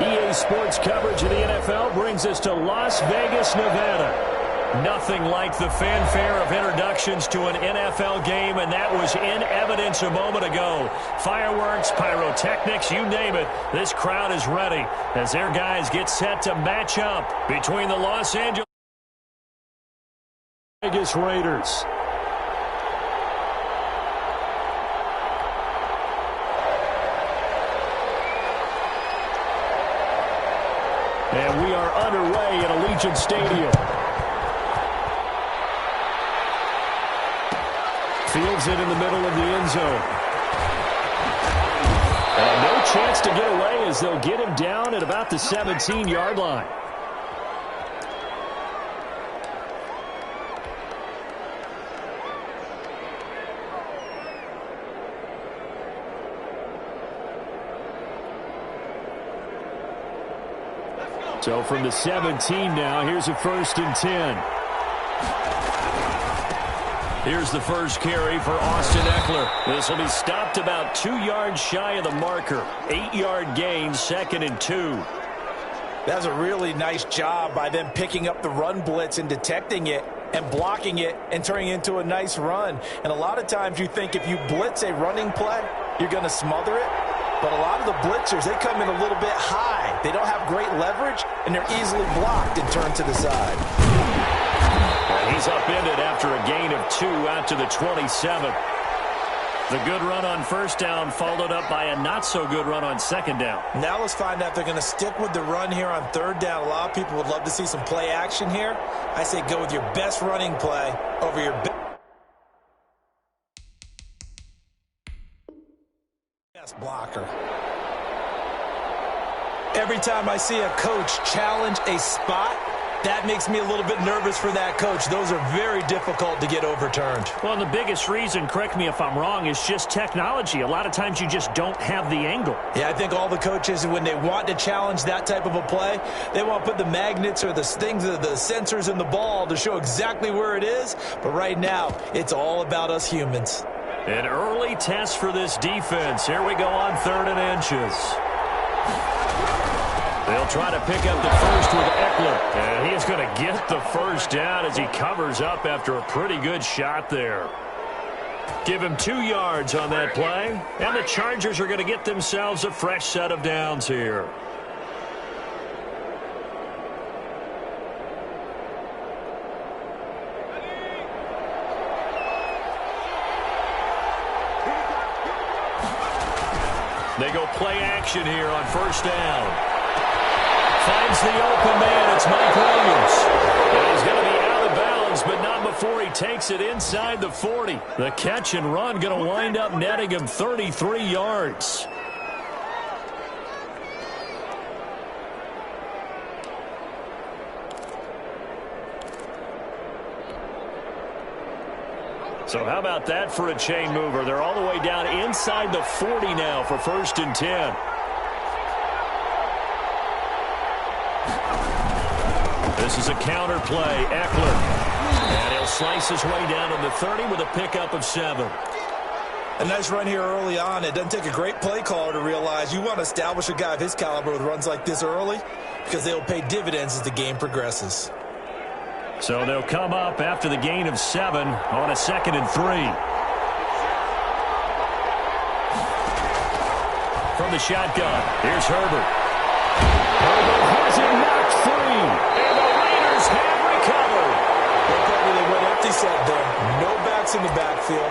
EA Sports coverage of the NFL brings us to Las Vegas, Nevada. Nothing like the fanfare of introductions to an NFL game, and that was in evidence a moment ago. Fireworks, pyrotechnics, you name it. This crowd is ready as their guys get set to match up between the Los Angeles Vegas Raiders. And we are underway at Allegiant Stadium. Fields it in the middle of the end zone. And no chance to get away as they'll get him down at about the 17-yard line. So from the 17 now, here's a 1st and 10. Here's the first carry for Austin Eckler. This will be stopped about 2 yards shy of the marker. 8-yard gain, 2nd and 2. That's a really nice job by them picking up the run blitz and detecting it and blocking it and turning it into a nice run. And a lot of times you think if you blitz a running play, you're going to smother it. But a lot of the blitzers, they come in a little bit high. They don't have great leverage, and they're easily blocked and turned to the side. He's upended after a gain of 2 out to the 27. The good run on 1st down followed up by a not-so-good run on 2nd down. Now let's find out if they're going to stick with the run here on 3rd down. A lot of people would love to see some play action here. I say go with your best running play over your best blocker. Every time I see a coach challenge a spot, that makes me a little bit nervous for that coach. Those are very difficult to get overturned. Well, the biggest reason, correct me if I'm wrong, is just technology. A lot of times you just don't have the angle. Yeah, I think all the coaches, when they want to challenge that type of a play, they want to put the magnets or the things, the sensors in the ball to show exactly where it is. But right now, it's all about us humans. An early test for this defense. Here we go on 3rd and inches. They'll try to pick up the first with Eckler. And he is going to get the 1st down as he covers up after a pretty good shot there. Give him 2 yards on that play. And the Chargers are going to get themselves a fresh set of downs here. They go play action here on 1st down. Finds the open man. It's Mike Williams. And he's going to be out of bounds, but not before he takes it inside the 40. The catch and run going to wind up netting him 33 yards. So how about that for a chain mover? They're all the way down inside the 40 now for 1st and 10. This is a counter play. Eckler. And he'll slice his way down to the 30 with a pickup of 7. A nice run here early on. It doesn't take a great play caller to realize you want to establish a guy of his caliber with runs like this early because they'll pay dividends as the game progresses. So they'll come up after the gain of 7 on a 2nd and 3. From the shotgun, here's Herbert. Herbert has it knocked free. And the Raiders have recovered. They went empty set there. No backs in the backfield.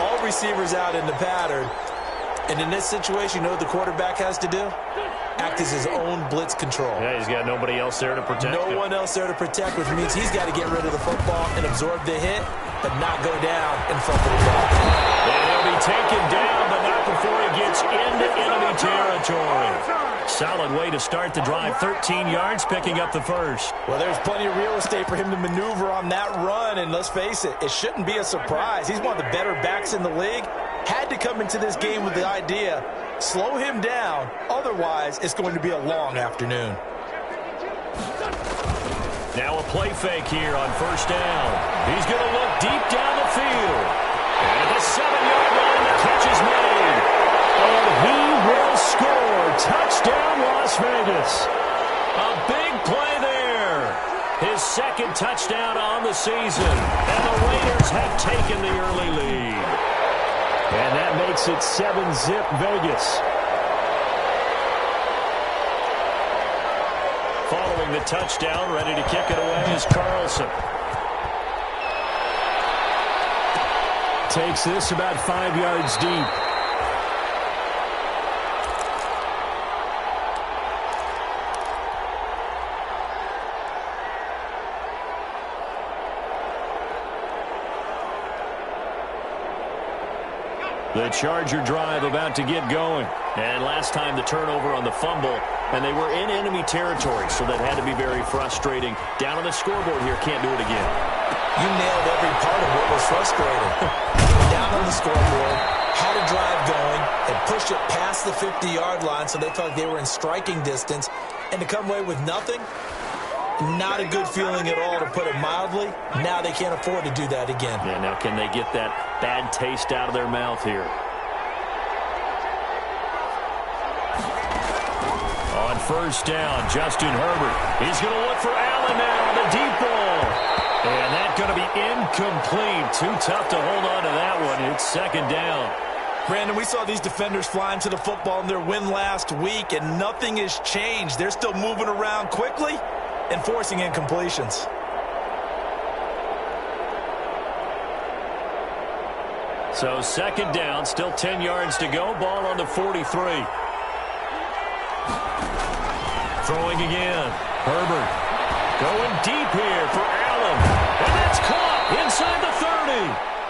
All receivers out in the pattern. And in this situation, you know what the quarterback has to do? Act as his own blitz control. Yeah, he's got nobody else there to protect him. No one else there to protect, which means he's got to get rid of the football and absorb the hit, but not go down and fumble the ball. And he'll be taken down, but not before he gets into enemy territory. Solid way to start the drive. 13 yards, picking up the first. Well, there's plenty of real estate for him to maneuver on that run, and let's face it, it shouldn't be a surprise. He's one of the better backs in the league. Had to come into this game with the idea, slow him down, otherwise it's going to be a long afternoon. Now a play fake here on 1st down. He's going to look deep down the field. And at the 7-yard line, the catch is made. And he will score. Touchdown, Las Vegas. Vegas. A big play there. His second touchdown on the season. And the Raiders have taken the early lead. And that makes it 7-zip Vegas. Following the touchdown, ready to kick it away is Carlson. Takes this about 5 yards deep. The Charger drive about to get going. And last time the turnover on the fumble, and they were in enemy territory, so that had to be very frustrating. Down on the scoreboard here, can't do it again. You nailed every part of what was frustrating. Down on the scoreboard, had a drive going, and pushed it past the 50-yard line, so they thought they were in striking distance, and to come away with nothing, not a good feeling at all, to put it mildly. Now they can't afford to do that again. Yeah, now can they get that bad taste out of their mouth here? On first down, Justin Herbert. He's going to look for Allen now on the deep ball. And that's going to be incomplete. Too tough to hold on to that one. It's second down. Brandon, we saw these defenders flying to the football in their win last week, and nothing has changed. They're still moving around quickly and forcing incompletions. So second down, still 10 yards to go. Ball on the 43. Throwing again. Herbert going deep here for Allen. And that's caught inside the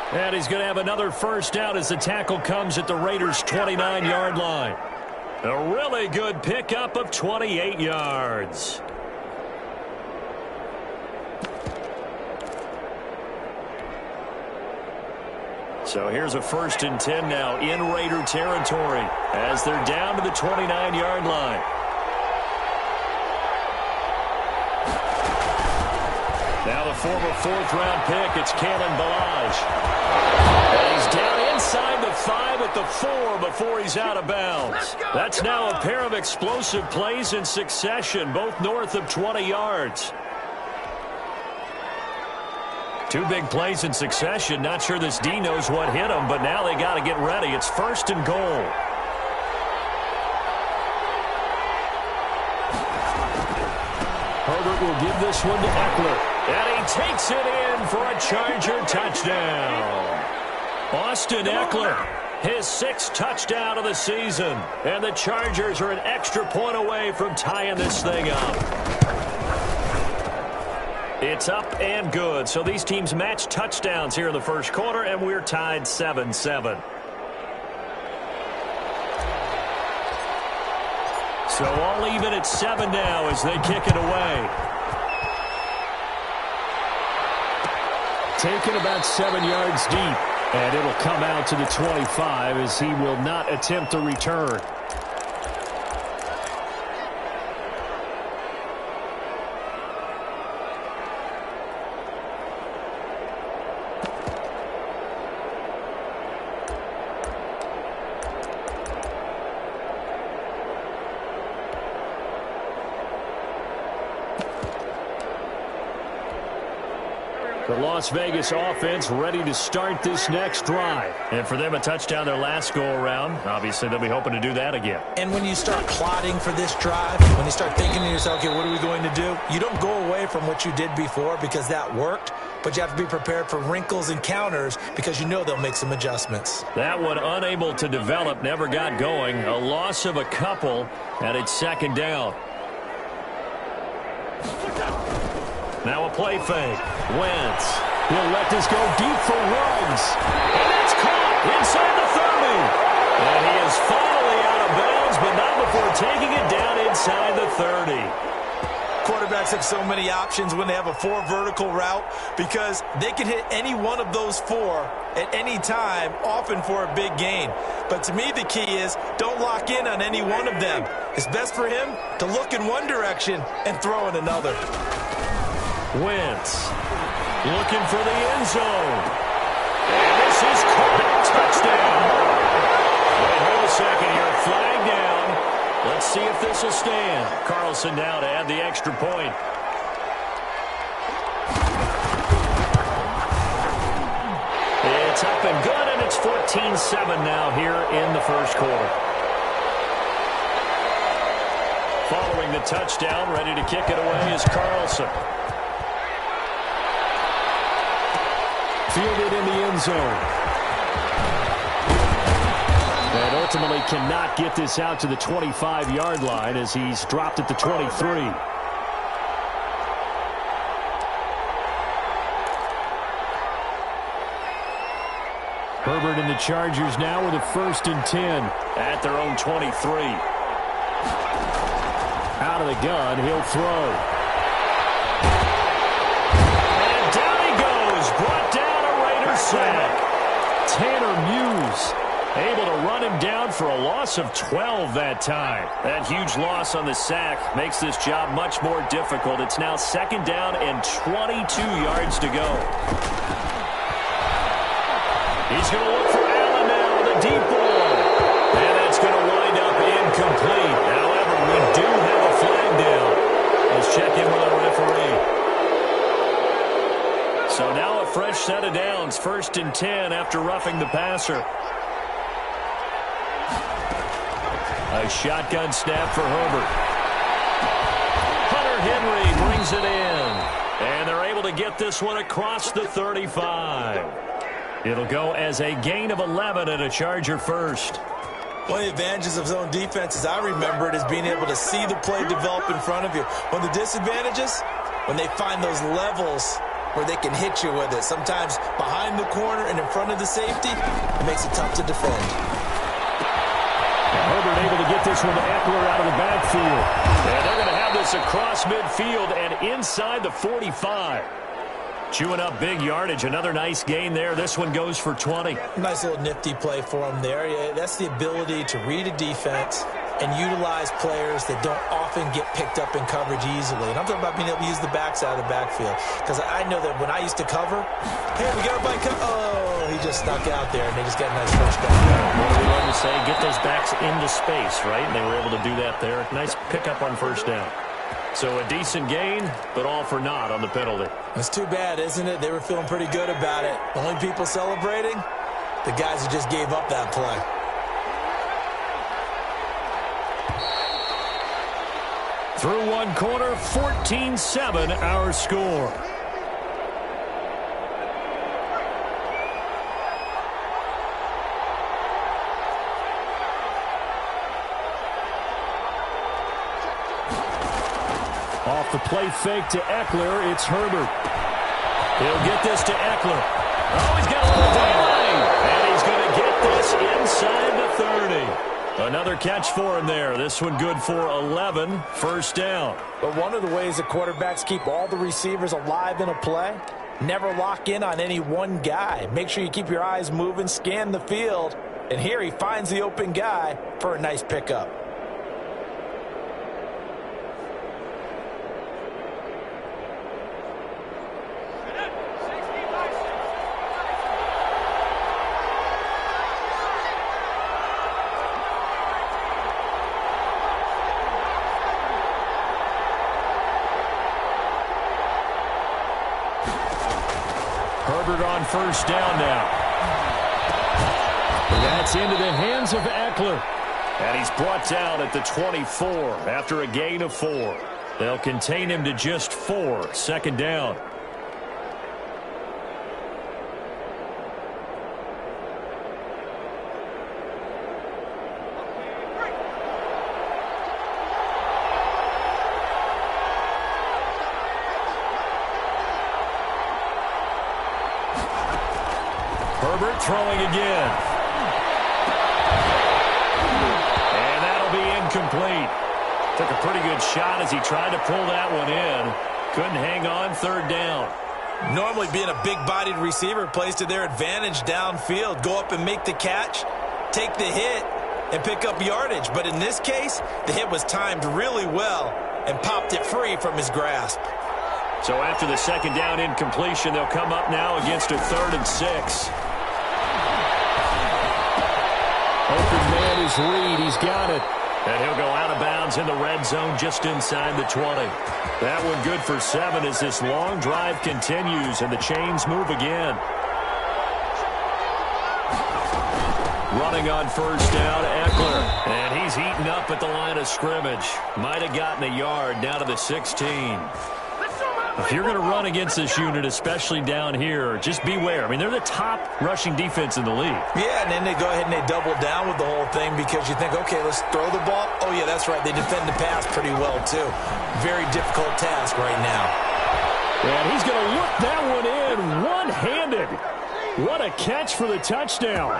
30. And he's going to have another first down as the tackle comes at the Raiders' 29-yard line. A really good pickup of 28 yards. So here's a 1st and 10 now in Raider territory as they're down to the 29-yard line. Now the former 4th-round pick, it's Kalen Ballage. And he's down inside the 5 at the 4 before he's out of bounds. That's now a pair of explosive plays in succession, both north of 20 yards. 2 big plays in succession. Not sure this D knows what hit him, but now they got to get ready. It's 1st and goal. Herbert will give this one to Eckler. And he takes it in for a Charger touchdown. Austin Eckler, his 6th touchdown of the season. And the Chargers are an extra point away from tying this thing up. It's up and good. So these teams match touchdowns here in the first quarter, and we're tied 7-7. So all even at 7 now as they kick it away. Taken about 7 yards deep, and it'll come out to the 25 as he will not attempt to return. The Las Vegas offense ready to start this next drive. And for them, a touchdown their last go-around. Obviously, they'll be hoping to do that again. And when you start plotting for this drive, when you start thinking to yourself, okay, what are we going to do? You don't go away from what you did before because that worked, but you have to be prepared for wrinkles and counters because you know they'll make some adjustments. That one unable to develop, never got going. A loss of a couple, and it's second down. Now a play fake. Wentz. He'll let this go deep for Ruggs. And that's caught inside the 30. And he is finally out of bounds, but not before taking it down inside the 30. Quarterbacks have so many options when they have a 4 vertical route because they can hit any one of those 4 at any time, often for a big gain. But to me, the key is don't lock in on any one of them. It's best for him to look in one direction and throw in another. Wentz looking for the end zone. And this is caught. Touchdown. Wait, hold a second here. Flag down. Let's see if this will stand. Carlson now to add the extra point. It's up and good, and it's 14-7 now here in the first quarter. Following the touchdown, ready to kick it away is Carlson. Fielded in the end zone. And ultimately cannot get this out to the 25-yard line as he's dropped at the 23. Herbert and the Chargers now with a 1st and 10 at their own 23. Out of the gun, he'll throw. And down he goes. Brought down a Raider sack. Tanner Muse able to run him down for a loss of 12 that time. That huge loss on the sack makes this job much more difficult. It's now 2nd down and 22 yards to go. He's going to look for Allen now, the deep ball. And that's going to wind up incomplete. However, we do have a flag down. Let's check in with our referee. So now a fresh set of downs. 1st and 10 after roughing the passer. A shotgun snap for Herbert. Hunter Henry brings it in. And they're able to get this one across the 35. It'll go as a gain of 11 and a Charger first. One of the advantages of zone defense, as I remember it, is being able to see the play develop in front of you. One of the disadvantages, when they find those levels where they can hit you with it. Sometimes behind the corner and in front of the safety, it makes it tough to defend. And Herbert able to get this one to Eckler out of the backfield. And they're going to have this across midfield and inside the 45. Chewing up big yardage. Another nice gain there. This one goes for 20. Nice little nifty play for him there. Yeah, that's the ability to read a defense and utilize players that don't often get picked up in coverage easily. And I'm talking about being able to use the backs out of the backfield. Because I know that when I used to cover, hey, we got a bike. Oh, he just snuck out there, and they just got a nice first down. What do we love to say? Get those backs into space, right? And they were able to do that there. Nice pickup on first down. So a decent gain, but all for naught on the penalty. That's too bad, isn't it? They were feeling pretty good about it. The only people celebrating, the guys who just gave up that play. Through one quarter, 14-7 our score. Off the play fake to Eckler, it's Herbert. He'll get this to Eckler. Oh, he's got a little delay. And he's going to get this inside the 30. Another catch for him there. This one good for 11. First down. But one of the ways that quarterbacks keep all the receivers alive in a play, never lock in on any one guy. Make sure you keep your eyes moving, scan the field. And here he finds the open guy for a nice pickup. Herbert on first down now. That's into the hands of Eckler. And he's brought down at the 24 after a gain of 4. They'll contain him to just 4. Second down. Herbert throwing again. And that'll be incomplete. Took a pretty good shot as he tried to pull that one in. Couldn't hang on. Third down. Normally being a big-bodied receiver plays to their advantage downfield. Go up and make the catch, take the hit, and pick up yardage. But in this case, the hit was timed really well and popped it free from his grasp. So after the second down incompletion, they'll come up now against a 3rd and 6. Open man is Reed. He's got it. And he'll go out of bounds in the red zone just inside the 20. That one good for 7 as this long drive continues and the chains move again. Running on first down, Eckler. And he's eaten up at the line of scrimmage. Might have gotten a yard down to the 16. If you're going to run against this unit, especially down here, just beware. I mean, they're the top rushing defense in the league. Yeah, and then they go ahead and they double down with the whole thing because you think, okay, let's throw the ball. Oh, yeah, that's right. They defend the pass pretty well, too. Very difficult task right now. And he's going to look that one in one-handed. What a catch for the touchdown.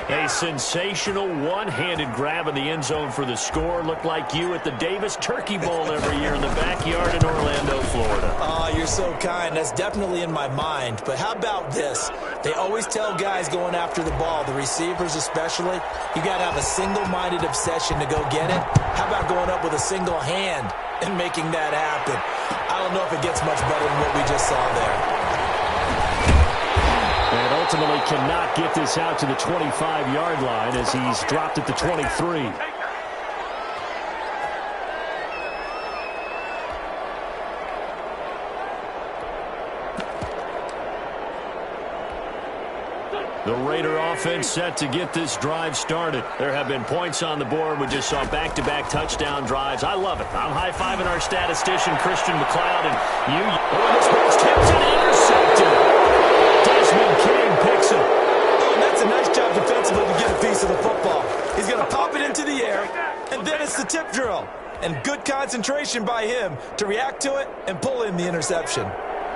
A sensational one-handed grab in the end zone for the score. Looked like you at the Davis Turkey Bowl every year in the backyard in Orlando, Florida. Oh, you're so kind. That's definitely in my mind. But how about this? They always tell guys going after the ball, the receivers especially, you got to have a single-minded obsession to go get it. How about going up with a single hand and making that happen? I don't know if it gets much better than what we just saw there. And ultimately cannot get this out to the 25-yard line as he's dropped at the 23. The Raider offense set to get this drive started. There have been points on the board. We just saw back-to-back touchdown drives. I love it. I'm high-fiving our statistician, Christian McLeod, and you. Oh, this one's tipped and intercepted. Desmond King picks it. Oh, and that's a nice job defensively to get a piece of the football. He's going to pop it into the air, and then it's the tip drill. And good concentration by him to react to it and pull in the interception.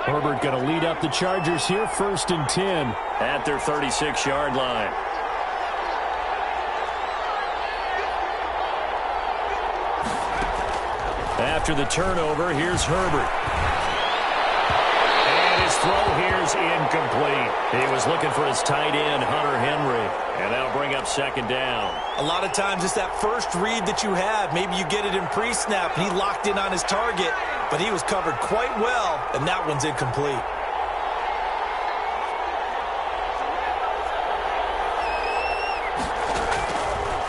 Herbert going to lead up the Chargers here, 1st and 10 at their 36-yard line. After the turnover, here's Herbert. And his throw here's incomplete. He was looking for his tight end, Hunter Henry. And that'll bring up 2nd down. A lot of times it's that first read that you have. Maybe you get it in pre-snap, and he locked in on his target, but he was covered quite well, and that one's incomplete.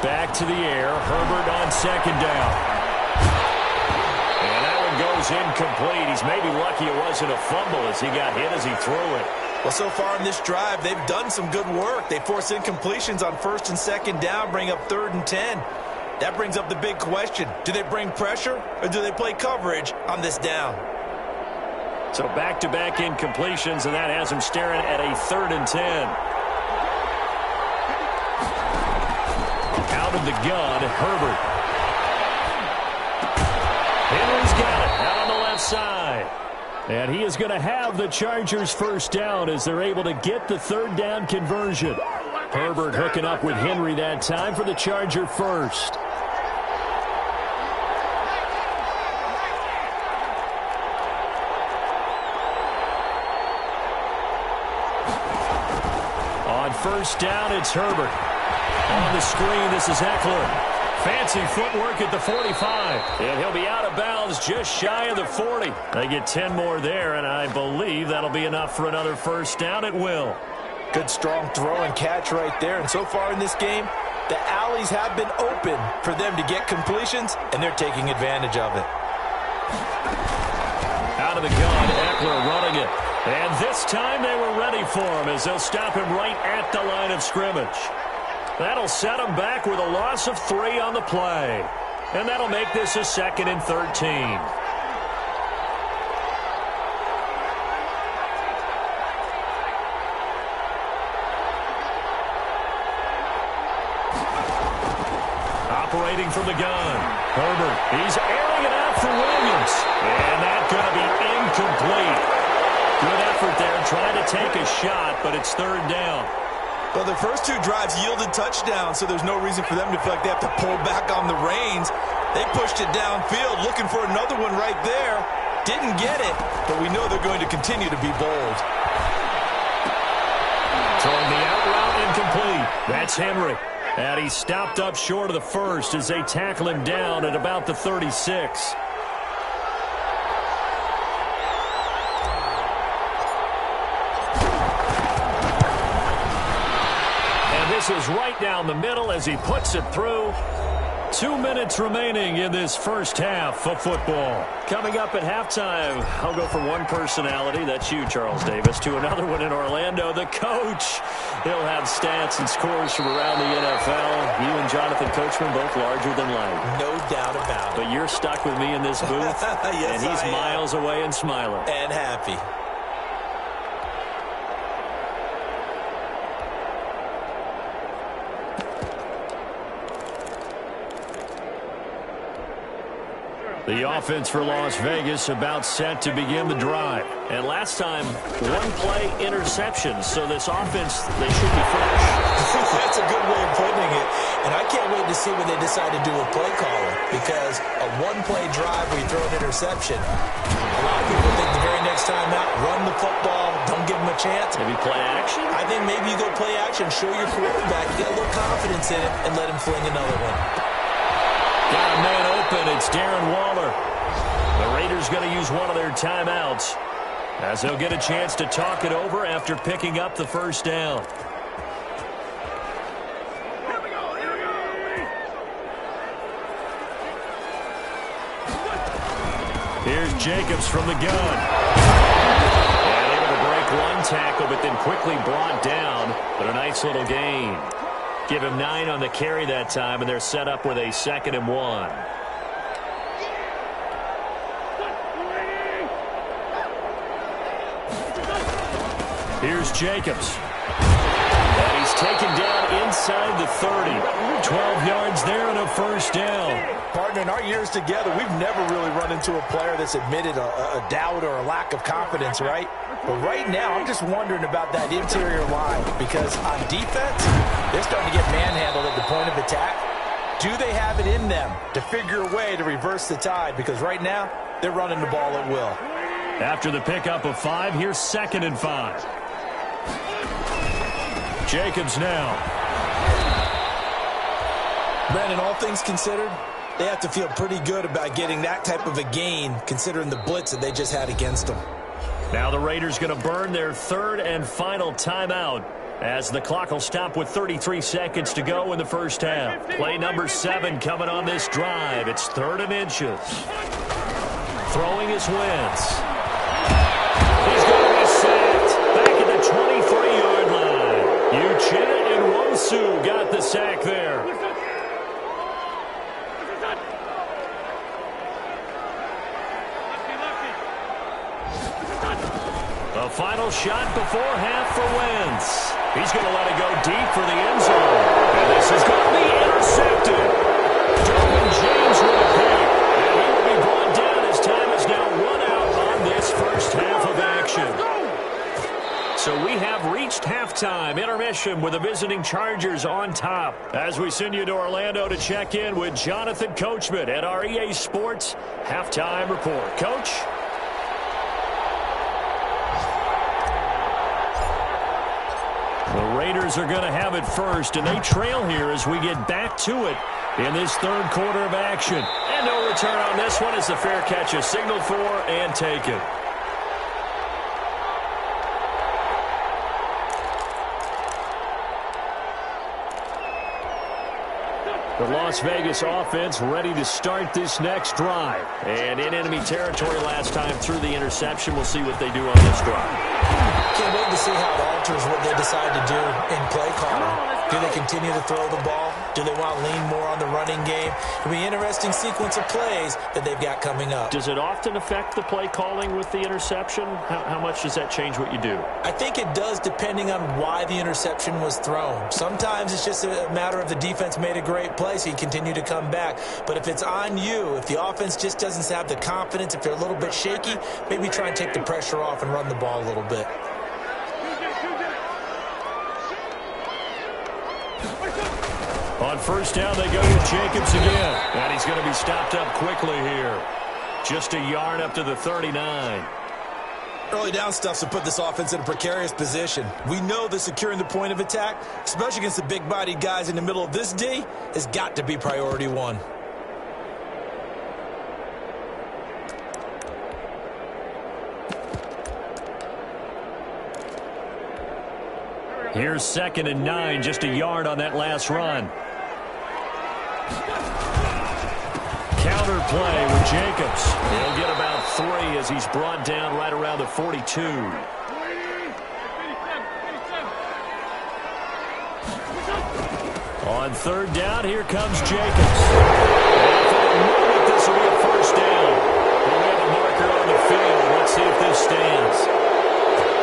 Back to the air. Herbert on 2nd down. And that one goes incomplete. He's maybe lucky it wasn't a fumble as he got hit as he threw it. Well, so far in this drive, they've done some good work. They force incompletions on 1st and 2nd down, bring up 3rd and 10. That brings up the big question. Do they bring pressure or do they play coverage on this down? So back-to-back incompletions, and that has him staring at a 3rd and 10. Out of the gun, Herbert. Henry's got it out on the left side. And he is going to have the Chargers 1st down as they're able to get the 3rd down conversion. Herbert hooking up with Henry that time for the Charger 1st. On 1st down, it's Herbert. On the screen, this is Eckler. Fancy footwork at the 45. And he'll be out of bounds just shy of the 40. They get 10 more there, and I believe that'll be enough for another 1st down. It will. Good strong throw and catch right there. And so far in this game, the alleys have been open for them to get completions, and they're taking advantage of it. Out of the gun, Eckler running it. And this time they were ready for him as they'll stop him right at the line of scrimmage. That'll set him back with a loss of 3 on the play. And that'll make this a 2nd and 13. Operating from the gun. Herbert, he's airing it out for Williams. And that's going to be incomplete. Good effort there trying to take a shot, but it's 3rd down. Well, the first 2 drives yielded touchdowns, so there's no reason for them to feel like they have to pull back on the reins. They pushed it downfield, looking for another one right there. Didn't get it, but we know they're going to continue to be bold. Throwing the out route incomplete. That's Henry. And he stopped up short of the 1st as they tackle him down at about the 36. This is right down the middle as he puts it through. 2 minutes remaining in this first half of football. Coming up at halftime, I'll go from one personality, that's you, Charles Davis, to another one in Orlando, the coach. He'll have stats and scores from around the NFL. You and Jonathan Coachman both larger than life. No doubt about it. But you're stuck with me in this booth, yes, and he's miles away and smiling. And happy. The offense for Las Vegas about set to begin the drive. And last time, one-play interception. So this offense, they should be fresh. That's a good way of putting it. And I can't wait to see what they decide to do with play caller. Because a one-play drive where you throw an interception, a lot of people think the very next time out, run the football, don't give them a chance. Maybe play action? I think maybe you go play action, show your quarterback, get a little confidence in it, and let him fling another one. Got a man open. It's Darren Waller. The Raiders going to use one of their timeouts as they'll get a chance to talk it over after picking up the first down. Here's Jacobs from the gun. And able to break one tackle, but then quickly brought down. But a nice little gain. Give him 9 on the carry that time, and they're set up with a 2nd and 1. Here's Jacobs. And he's taken down inside the 30. 12 yards there and a first down. Partner, in our years together, we've never really run into a player that's admitted a doubt or a lack of confidence, right? But right now, I'm just wondering about that interior line because on defense, they're starting to get manhandled at the point of attack. Do they have it in them to figure a way to reverse the tide? Because right now, they're running the ball at will. After the pickup of 5, here's 2nd and 5. Jacobs now. Brandon, all things considered, they have to feel pretty good about getting that type of a gain considering the blitz that they just had against them. Now the Raiders going to burn their 3rd and final timeout as the clock will stop with 33 seconds to go in the first half. Play number 7 coming on this drive. It's 3rd and inches. Throwing his Wentz. He's going to be sacked back at the 23-yard line. Uchenna and Nwosu got the sack there. A final shot before half for Wentz. He's going to let it go deep for the end zone. And this is going to be intercepted. Derwin James with a pick. And he will be brought down as time is now run out on this first half of action. So we have reached halftime. Intermission with the visiting Chargers on top. As we send you to Orlando to check in with Jonathan Coachman at our EA Sports Halftime Report. Coach? The Raiders are going to have it first, and they trail here as we get back to it in this 3rd quarter of action. And no return on this one as the fair catch is signaled for and taken. The Las Vegas offense ready to start this next drive. And in enemy territory last time through the interception. We'll see what they do on this drive. Can't wait to see how it alters what they decide to do in play calling. Do they continue to throw the ball? Do they want to lean more on the running game? It'll be an interesting sequence of plays that they've got coming up. Does it often affect the play calling with the interception? How much does that change what you do? I think it does depending on why the interception was thrown. Sometimes it's just a matter of the defense made a great play, so you continue to come back. But if it's on you, if the offense just doesn't have the confidence, if they're a little bit shaky, maybe try and take the pressure off and run the ball a little bit. On first down, they go with Jacobs again. And he's going to be stopped up quickly here. Just a yard up to the 39. Early down stuffs to put this offense in a precarious position. We know that securing the point of attack, especially against the big-bodied guys in the middle of this D, has got to be priority 1. Here's 2nd and 9, just a yard on that last run. play with Jacobs. He'll get about 3 as he's brought down right around the 42. On third down, here comes Jacobs. And for the moment, this will be a first down. But we have a marker on the field. Let's see if this stands.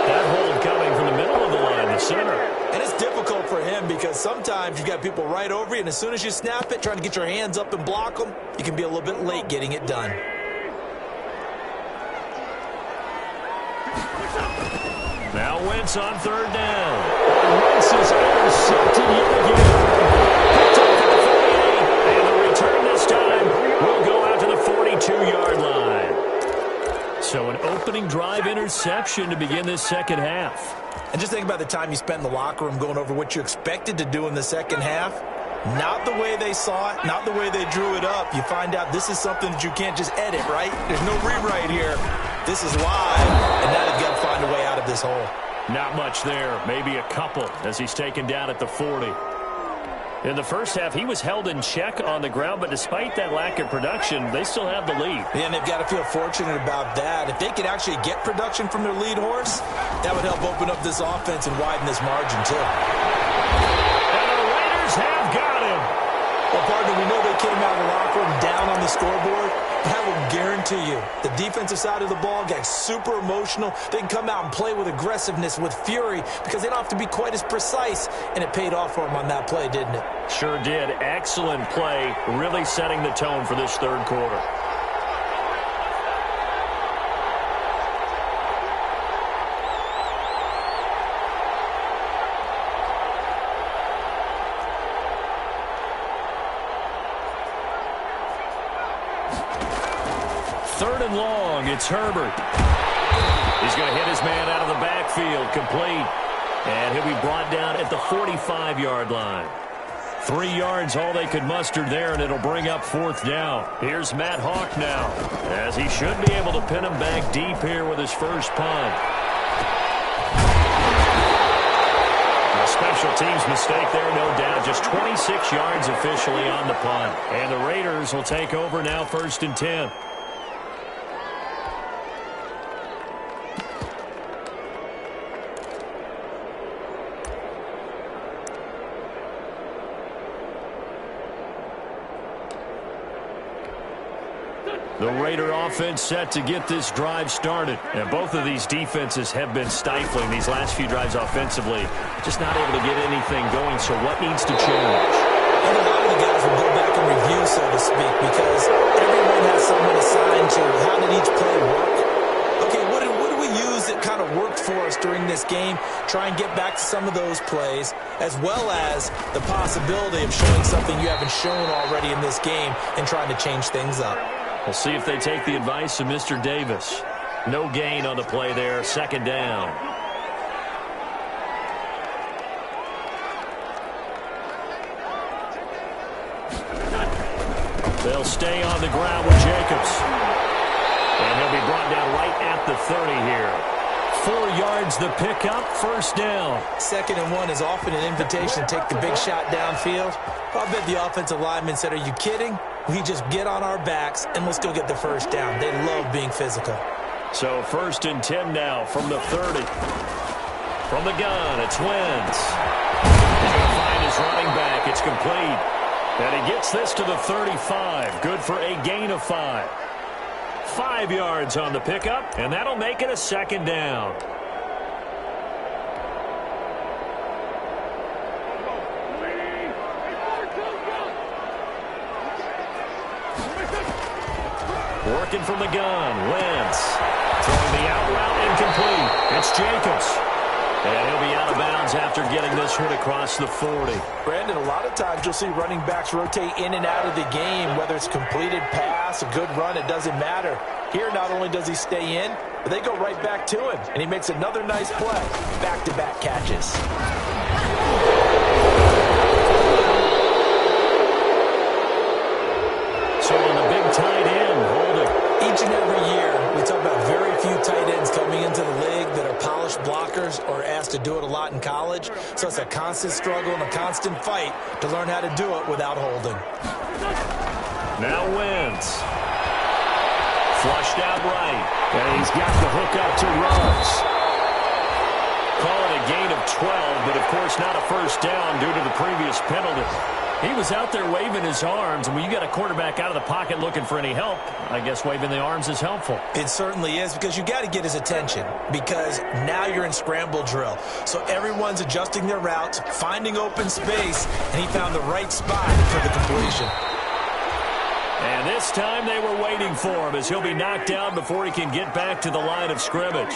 That hold coming from the middle of the line, the center. And it's difficult for him because sometimes you got people right over you, and as soon as you snap it, trying to get your hands up and block them, you can be a little bit late getting it done. Now Wentz on third down. Wentz is intercepted yet again. Picked up at the 48, and the return this time will go out to the 42-yard line. So an opening drive interception to begin this second half. And just think about the time you spent in the locker room going over what you expected to do in the second half. Not the way they saw it, not the way they drew it up. You find out this is something that you can't just edit, right? There's no rewrite here. This is live, and now they've got to find a way out of this hole. Not much there, maybe a couple as he's taken down at the 40. In the first half, he was held in check on the ground, but despite that lack of production, they still have the lead. Yeah, and they've got to feel fortunate about that. If they could actually get production from their lead horse, that would help open up this offense and widen this margin, too. And the Raiders have got him. Well, partner, we know they came out of the locker room down on the scoreboard. But I will guarantee you, the defensive side of the ball got super emotional. They can come out and play with aggressiveness, with fury, because they don't have to be quite as precise. And it paid off for them on that play, didn't it? Sure did. Excellent play, really setting the tone for this third quarter. Third and long, it's Herbert. He's going to hit his man out of the backfield, complete. And he'll be brought down at the 45-yard line. 3 yards, all they could muster there, and it'll bring up fourth down. Here's Matt Hawk now, as he should be able to pin him back deep here with his first punt. A special teams mistake there, no doubt. Just 26 yards officially on the punt. And the Raiders will take over now, 1st and 10. The Raider offense set to get this drive started. And both of these defenses have been stifling these last few drives offensively. Just not able to get anything going, so what needs to change? And a lot of the guys will go back and review, so to speak, because everyone has someone assigned to how did each play work. Okay, what do we use that kind of worked for us during this game? Try and get back to some of those plays, as well as the possibility of showing something you haven't shown already in this game and trying to change things up. We'll see if they take the advice of Mr. Davis. No gain on the play there, 2nd down. They'll stay on the ground with Jacobs. And he'll be brought down right at the 30 here. 4 yards the pickup, 1st down. 2nd and 1 is often an invitation to take the big shot downfield. I bet the offensive lineman said, are you kidding? We just get on our backs and let's go get the 1st down. They love being physical. So 1st and 10 now from the 30. From the gun, it's Wentz. He's going to find his running back. It's complete. And he gets this to the 35. Good for a gain of 5. 5 yards on the pickup, and that'll make it a 2nd down. Working from the gun, Wentz. Throwing the out route incomplete. It's Jacobs. And he'll be out of bounds after getting this one across the 40. Brandon, a lot of times you'll see running backs rotate in and out of the game, whether it's completed pass, a good run, it doesn't matter. Here, not only does he stay in, but they go right back to him, and he makes another nice play. Back-to-back catches. So on the big tight end, holding. Each and every year, we talk about very few tight ends coming into the league that are polished blockers or asked to do it a lot in college. So it's a constant struggle and a constant fight to learn how to do it without holding. Now Wentz. pushed out right. And he's got the hook up to Ruggs. Call it a gain of 12, but of course not a first down due to the previous penalty. He was out there waving his arms, and when you got a quarterback out of the pocket looking for any help, I guess waving the arms is helpful. It certainly is, because you got to get his attention, because now you're in scramble drill. So everyone's adjusting their routes, finding open space, and he found the right spot for the completion. And this time they were waiting for him, as he'll be knocked down before he can get back to the line of scrimmage.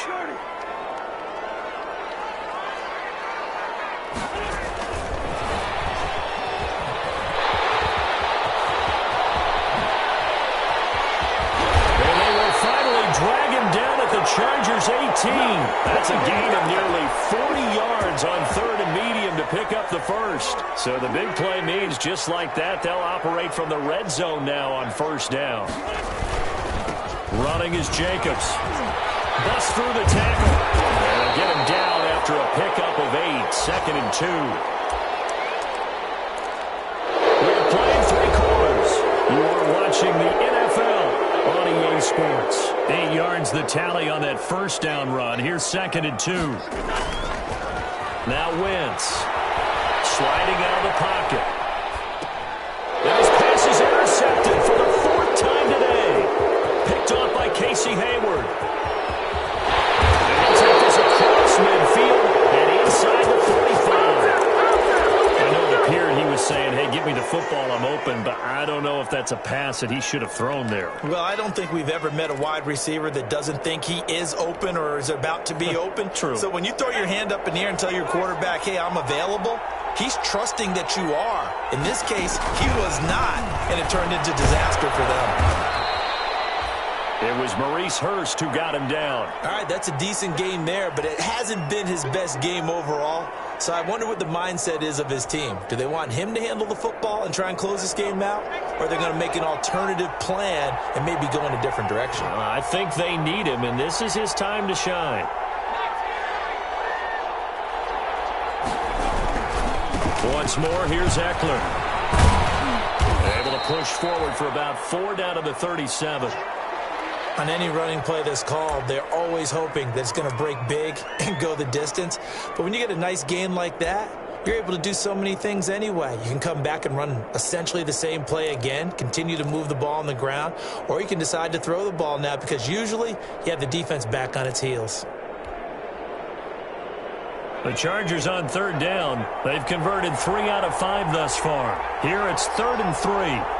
Chargers 18. That's a gain of nearly 40 yards on third and medium to pick up the first. So the big play means just like that, they'll operate from the red zone now on first down. Running is Jacobs. Busts through the tackle. And they'll get him down after a pickup of 8. 2nd and 2. We're playing 3 quarters. You are watching the NFL on EA Sports. 8 yards the tally on that first down run. Here's 2nd and 2. Now Wentz. Sliding out of the pocket. And his pass is intercepted for the 4th time today. Picked off by Casey Hayward. And he'll take this across midfield and inside the 45. I know it appeared he was saying, hey, give me the football, I'm open, but I don't know if that's a pass that he should have thrown there. Well, I don't think we've ever met a wide receiver that doesn't think he is open or is about to be open. True. So when you throw your hand up in the air and tell your quarterback, hey, I'm available, he's trusting that you are. In this case, he was not, and it turned into disaster for them. It was Maurice Hurst who got him down. All right, that's a decent game there, but it hasn't been his best game overall. So I wonder what the mindset is of his team. Do they want him to handle the football and try and close this game out? Or are they going to make an alternative plan and maybe go in a different direction? I think they need him, and this is his time to shine. Once more, here's Eckler. Able to push forward for about 4 down to the 37. On any running play that's called, they're always hoping that it's going to break big and go the distance. But when you get a nice game like that, you're able to do so many things anyway. You can come back and run essentially the same play again, continue to move the ball on the ground, or you can decide to throw the ball now because usually you have the defense back on its heels. The Chargers on 3rd down. They've converted 3 out of 5 thus far. Here it's 3rd and 3.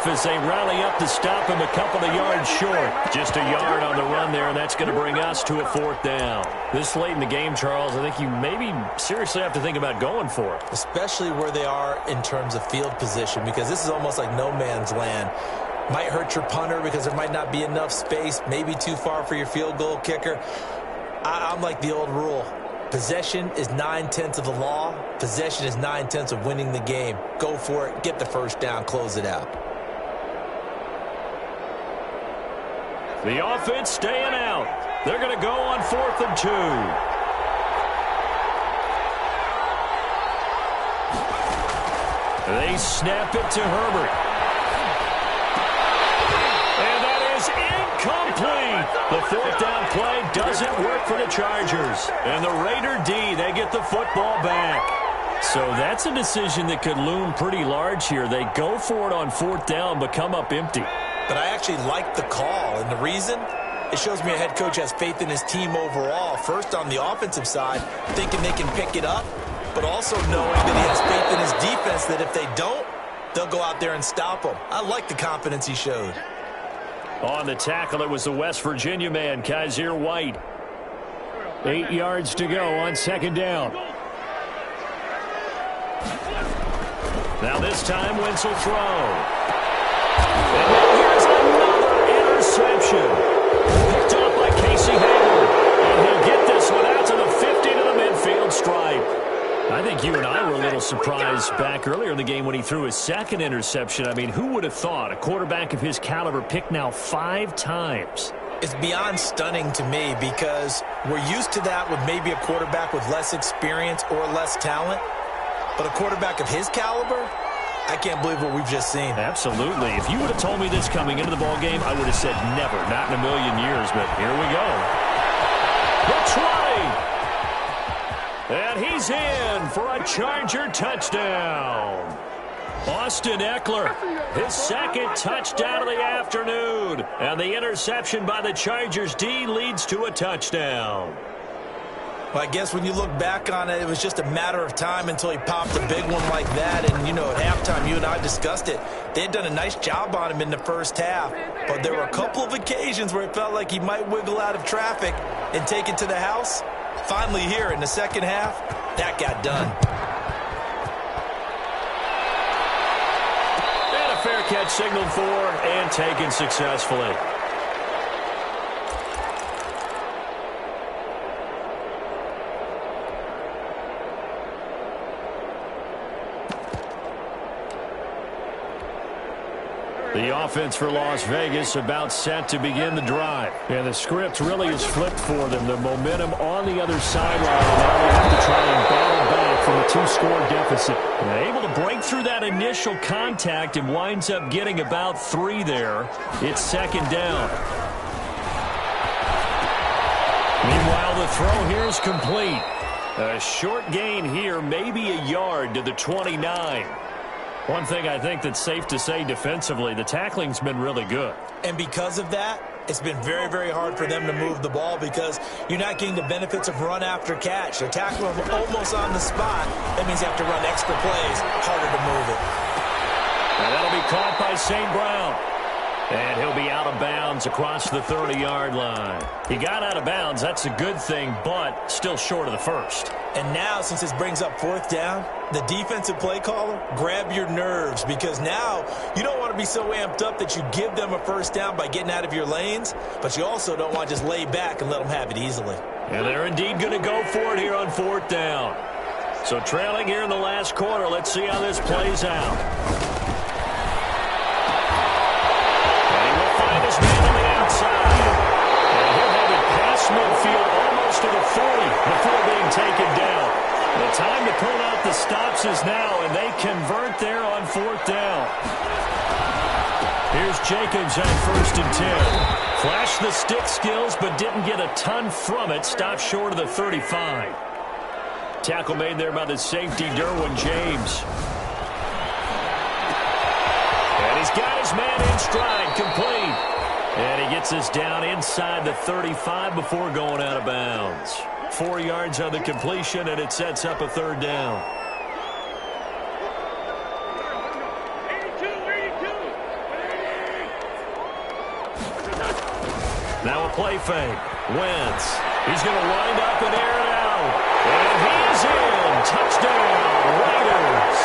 As they rally up to stop him a couple of yards short. Just a yard on the run there, and that's going to bring us to a 4th down. This late in the game, Charles, I think you maybe seriously have to think about going for it. Especially where they are in terms of field position, because this is almost like no man's land. Might hurt your punter because there might not be enough space, maybe too far for your field goal kicker. I'm like the old rule. Possession is 9/10 of the law. Possession is 9/10 of winning the game. Go for it. Get the first down. Close it out. The offense staying out. They're going to go on 4th and 2. They snap it to Herbert. And that is incomplete. The 4th down play doesn't work for the Chargers. And the Raider D, they get the football back. So that's a decision that could loom pretty large here. They go for it on 4th down, but come up empty. But I actually like the call, and the reason? It shows me a head coach has faith in his team overall. First, on the offensive side, thinking they can pick it up, but also knowing that he has faith in his defense that if they don't, they'll go out there and stop them. I like the confidence he showed. On the tackle, it was the West Virginia man, Kaiser White. 8 yards to go on 2nd down. Now this time, Wentz will throw. And now here's another interception. Picked off by Casey Hayward. And he'll get this one out to the 50 to the midfield stripe. I think you and I were a little surprised this back earlier in the game when he threw his second interception. I mean, who would have thought a quarterback of his caliber picked now 5 times? It's beyond stunning to me because we're used to that with maybe a quarterback with less experience or less talent. But a quarterback of his caliber, I can't believe what we've just seen. Absolutely. If you would have told me this coming into the ball game, I would have said never, not in a million years. But here we go. The 20. And he's in for a Charger touchdown. Austin Eckler, his second touchdown of the afternoon. And the interception by the Chargers D leads to a touchdown. Well, I guess when you look back on it, it was just a matter of time until he popped a big one like that. And, you know, at halftime, you and I discussed it. They had done a nice job on him in the first half. But there were a couple of occasions where it felt like he might wiggle out of traffic and take it to the house. Finally here in the second half, that got done. And a fair catch signaled for and taken successfully. The offense for Las Vegas about set to begin the drive. And the script really is flipped for them. The momentum on the other sideline. And now they have to try and battle back from a 2-score deficit. And able to break through that initial contact and winds up getting about 3 there. It's second down. Meanwhile, the throw here is complete. A short gain here, maybe a yard to the 29. One thing I think that's safe to say defensively, the tackling's been really good. And because of that, it's been very, very hard for them to move the ball because you're not getting the benefits of run after catch. They're tackling them almost on the spot. That means you have to run extra plays, harder to move it. And that'll be caught by St. Brown. And he'll be out of bounds across the 30-yard line. He got out of bounds. That's a good thing, but still short of the first. And now, since this brings up fourth down, the defensive play caller, grab your nerves because now you don't want to be so amped up that you give them a first down by getting out of your lanes, but you also don't want to just lay back and let them have it easily. And they're indeed going to go for it here on fourth down. So trailing here in the last quarter, let's see how this plays out. This man on the outside. And he'll have it past midfield almost to the 40 before being taken down. The time to pull out the stops is now, and they convert there on fourth down. Here's Jacobs on 1st and 10. Flashed the stick skills, but didn't get a ton from it. Stopped short of the 35. Tackle made there by the safety, Derwin James. And he's got his man in stride, complete. And he gets us down inside the 35 before going out of bounds. 4 yards on the completion, and it sets up a third down. Now a play fake. Wentz. He's going to wind up and air it out. And he's in. Touchdown, Raiders.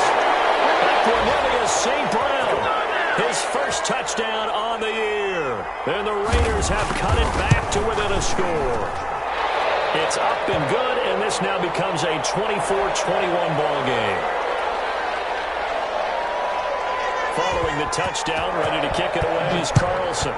Cornelius St. Brown. His first touchdown on the year. And the Raiders have cut it back to within a score. It's up and good, and this now becomes a 24-21 ball game. Following the touchdown, ready to kick it away is Carlson.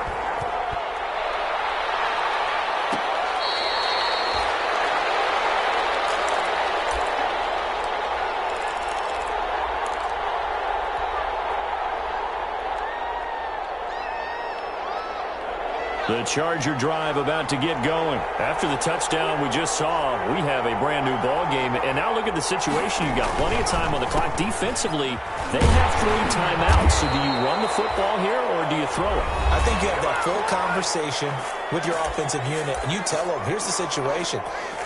The Charger drive about to get going. After the touchdown we just saw, we have a brand new ball game. And now look at the situation. You've got plenty of time on the clock. Defensively, they have 3 timeouts. So do you run the football here or do you throw it? I think you have that full conversation with your offensive unit, and you tell them, here's the situation.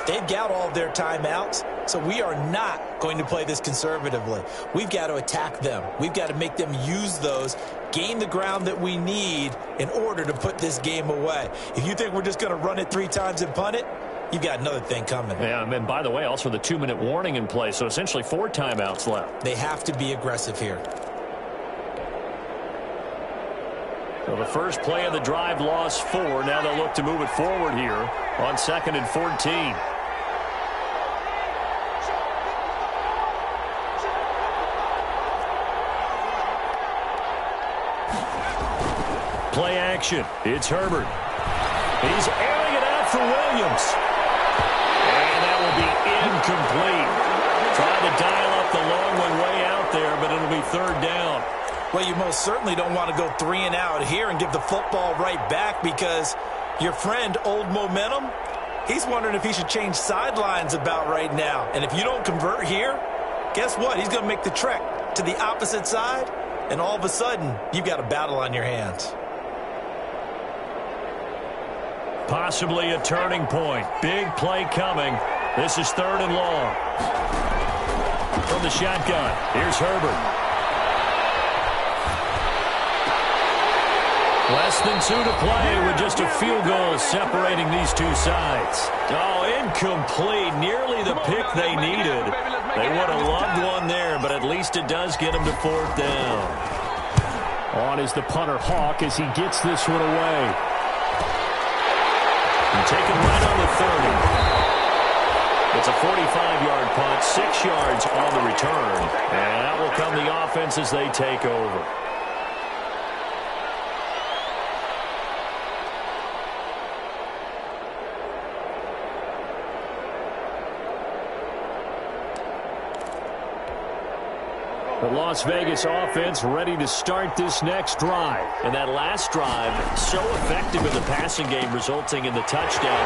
They've got all of their timeouts, so we are not going to play this conservatively. We've got to attack them. We've got to make them use those, gain the ground that we need in order to put this game away. If you think we're just going to run it 3 times and punt it, you've got another thing coming. Yeah, and by the way, also the 2-minute warning in play, so essentially 4 timeouts left. They have to be aggressive here. So the first play of the drive lost 4. Now they'll look to move it forward here on 2nd and 14. play action. It's Herbert. He's airing it out for Williams. And that will be incomplete. Trying to dial up the long one way out there, but it'll be third down. Well, you most certainly don't want to go 3 and out here and give the football right back, because your friend, Old Momentum, he's wondering if he should change sidelines about right now. And if you don't convert here, guess what? He's going to make the trek to the opposite side, and all of a sudden, you've got a battle on your hands. Possibly a turning point. Big play coming. This is third and long. From the shotgun, here's Herbert. Less than 2 to play with just a field goal separating these two sides. Oh, incomplete. Nearly the pick they needed. They would have loved one there, but at least it does get them to fourth down. On is the punter, Hawk, as he gets this one away. And taken right on the 30. It's a 45-yard punt, 6 yards on the return. And that will come the offense as they take over. The Las Vegas offense ready to start this next drive. And that last drive, so effective in the passing game, resulting in the touchdown.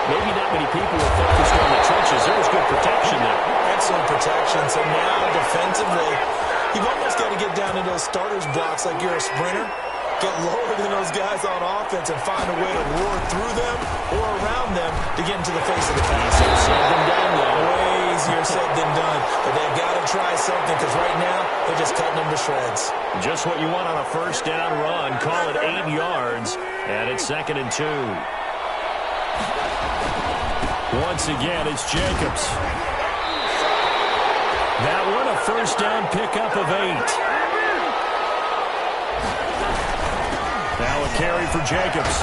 Maybe not many people were focused on the trenches. There was good protection there. Excellent protection. So now, defensively, you've almost got to get down to those starters blocks like you're a sprinter. Get lower than those guys on offense and find a way to roar through them or around them to get into the face of the pass. Said and done, though. Way easier said than done. But they've got to try something, because right now they're just cutting them to shreds. Just what you want on a first down run. Call it 8 yards, and it's 2nd and 2. Once again, it's Jacobs. That one a first down pickup of 8. Now a carry for Jacobs.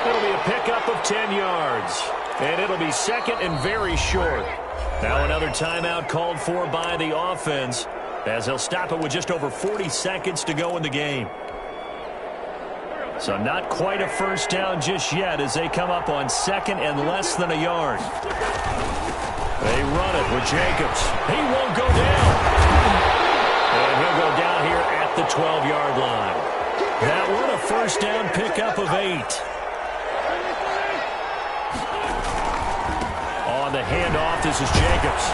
It'll be a pickup of 10 yards. And it'll be 2nd and very short. Now another timeout called for by the offense, as they'll stop it with just over 40 seconds to go in the game. So not quite a first down just yet as they come up on 2nd and less than a yard. They run it with Jacobs. He won't go down. And he'll go down here at the 12-yard line. That one a first down pickup of 8. On the handoff, this is Jacobs.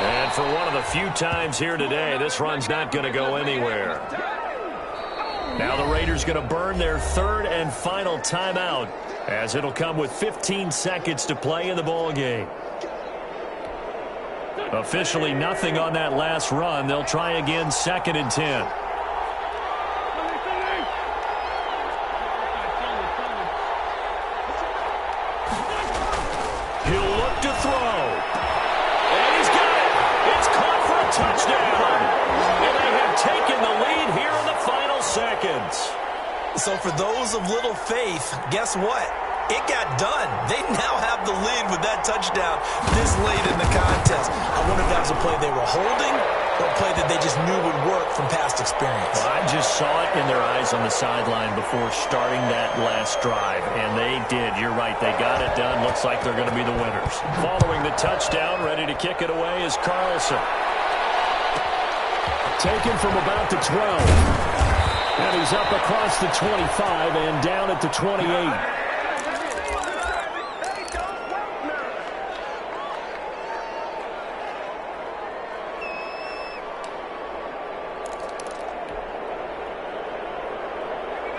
And for one of the few times here today, this run's not going to go anywhere. Now the Raiders going to burn their 3rd and final timeout, as it'll come with 15 seconds to play in the ball game. Officially nothing on that last run. They'll try again, 2nd and 10. He'll look to throw. And he's got it. It's caught for a touchdown. And they have taken the lead here in the final seconds. So for those of little faith, guess what? It got done. They now have the lead with that touchdown this late in the contest. I wonder if that was a play they were holding or a play that they just knew would work from past experience. Well, I just saw it in their eyes on the sideline before starting that last drive, and they did. You're right. They got it done. Looks like they're going to be the winners. Following the touchdown, ready to kick it away is Carlson. Taken from about the 12. And he's up across the 25 and down at the 28.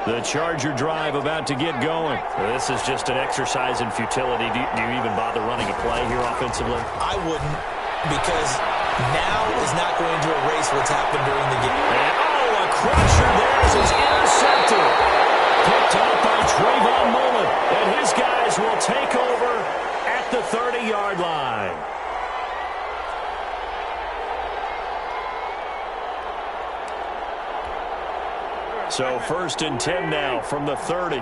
The Charger drive about to get going. This is just an exercise in futility. Do you even bother running a play here offensively? I wouldn't, because now is not going to erase what's happened during the game. And, a crusher there as it's intercepted. Picked up by Trayvon Mullen. And his guys will take over at the 30-yard line. So 1st and 10 now from the 30.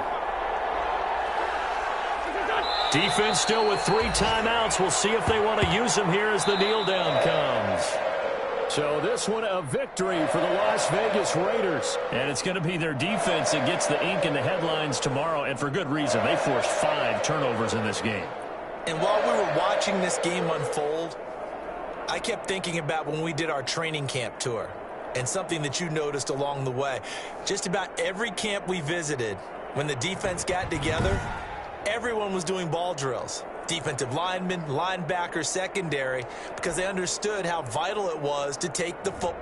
Defense still with 3 timeouts. We'll see if they want to use them here as the kneel down comes. So this one a victory for the Las Vegas Raiders. And it's going to be their defense that gets the ink in the headlines tomorrow, and for good reason. They forced 5 turnovers in this game. And while we were watching this game unfold, I kept thinking about when we did our training camp tour and something that you noticed along the way. Just about every camp we visited, when the defense got together, everyone was doing ball drills. Defensive linemen, linebackers, secondary, because they understood how vital it was to take the football